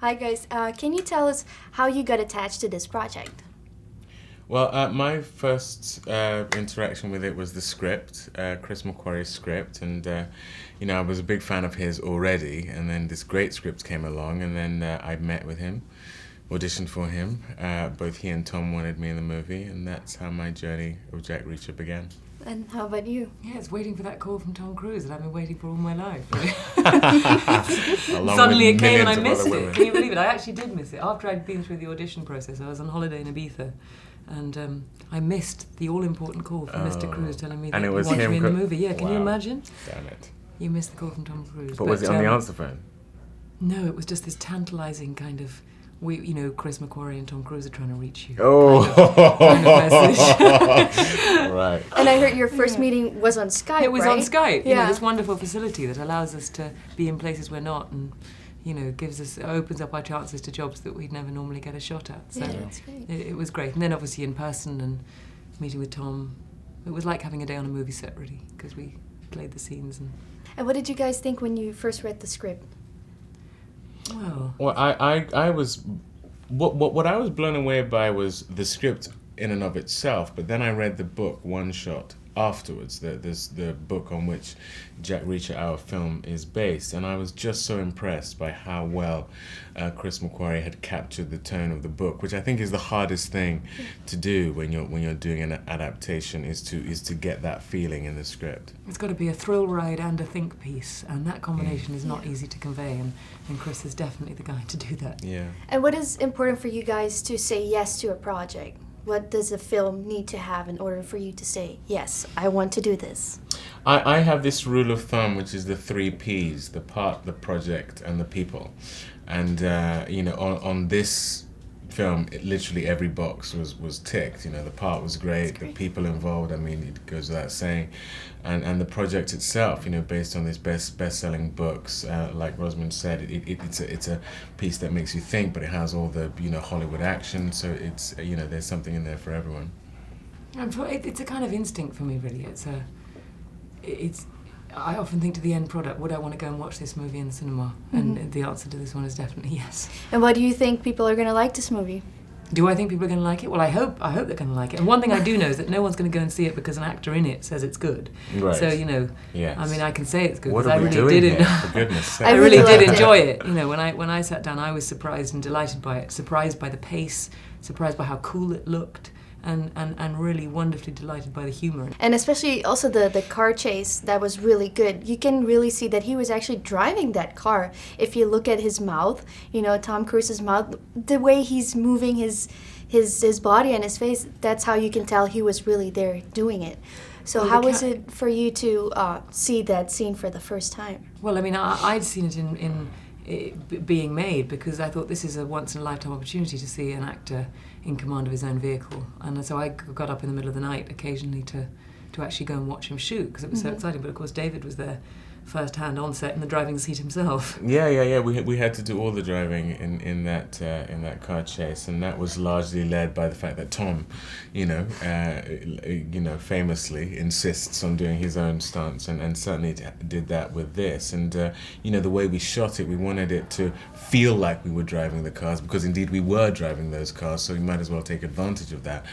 Hi guys, can you tell us how you got attached to this project? Well, my first interaction with it was the script, Chris McQuarrie's script, and I was a big fan of his already, and then this great script came along, and then I met with him, auditioned for him. Both he and Tom wanted me in the movie, and that's how my journey of Jack Reacher began. And how about you? Yeah, it's waiting for that call from Tom Cruise that I've been waiting for all my life. Along Suddenly with it came and I millions of missed other it. women. Can you believe it? I actually did miss it. After I'd been through the audition process, I was on holiday in Ibiza, and I missed the all-important call from Mr. Cruise telling me that he wanted me in the movie. Yeah, can you imagine? Damn it. You missed the call from Tom Cruise. But was it on the answer phone? No, it was just this tantalising kind of... Chris McQuarrie and Tom Cruise are trying to reach you. Oh! Kind of message. Right. And I heard your first meeting was on Skype, It was right? on Skype. Yeah. This wonderful facility that allows us to be in places we're not, and opens up our chances to jobs that we'd never normally get a shot at. So yeah, that's great. it was great. And then obviously in person and meeting with Tom, it was like having a day on a movie set really, because we played the scenes. And what did you guys think when you first read the script? Well, I was... What I was blown away by was the script in and of itself, but then I read the book, One Shot, afterwards, the book on which Jack Reacher, our film, is based, and I was just so impressed by how well Chris McQuarrie had captured the tone of the book, which I think is the hardest thing to do when you're doing an adaptation, is to get that feeling in the script. It's got to be a thrill ride and a think piece, and that combination is not easy to convey, and Chris is definitely the guy to do that. Yeah. And what is important for you guys to say yes to a project? What does a film need to have in order for you to say, yes, I want to do this? I have this rule of thumb, which is the 3 Ps, the part, the project, and the people. And, on this film, literally every box was ticked. The part was great, the people involved, I mean, it goes without saying. And the project itself, based on these best-selling books, like Rosamund said, it's a piece that makes you think, but it has all the, Hollywood action, so it's, there's something in there for everyone. And it's a kind of instinct for me, really. I often think to the end product, would I want to go and watch this movie in the cinema? Mm-hmm. And the answer to this one is definitely yes. And why do you think people are going to like this movie? Do I think people are going to like it? Well, I hope they're going to like it. And one thing I do know is that no one's going to go and see it because an actor in it says it's good. Right. So, yes. I mean, I can say it's good because I really did here, for goodness sake. I really did liked enjoy it. When I sat down, I was surprised and delighted by it. Surprised by the pace, surprised by how cool it looked. And really wonderfully delighted by the humour. And especially also the car chase, that was really good. You can really see that he was actually driving that car. If you look at his mouth, Tom Cruise's mouth, the way he's moving his body and his face, that's how you can tell he was really there doing it. So how was it for you to see that scene for the first time? Well, I mean, I'd seen it in being made, because I thought this is a once-in-a-lifetime opportunity to see an actor in command of his own vehicle. And so I got up in the middle of the night occasionally to actually go and watch him shoot, because it was so exciting. But of course David was there first-hand on set in the driving seat himself. Yeah. We had to do all the driving in that car chase, and that was largely led by the fact that Tom, famously insists on doing his own stunts, and certainly did that with this. And the way we shot it, we wanted it to feel like we were driving the cars, because indeed we were driving those cars, so we might as well take advantage of that.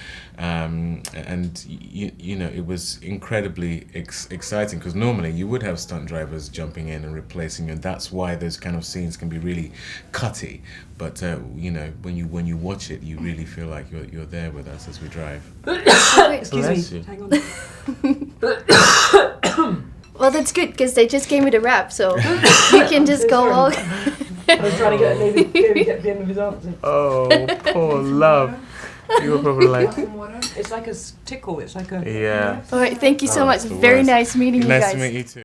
It was incredibly exciting, because normally you would have stunt drivers jumping in and replacing you, and that's why those kind of scenes can be really cutty. But when you watch it, you really feel like you're there with us as we drive. Excuse me. Hang on. Well, that's good, because they just gave me the rap, so you can just go all. I was trying to get David at the end of his answer. Oh, poor love. You were probably like... It's like a tickle. It's like a... Yeah. All right, thank you so much. Very nice meeting you guys. Nice to meet you too.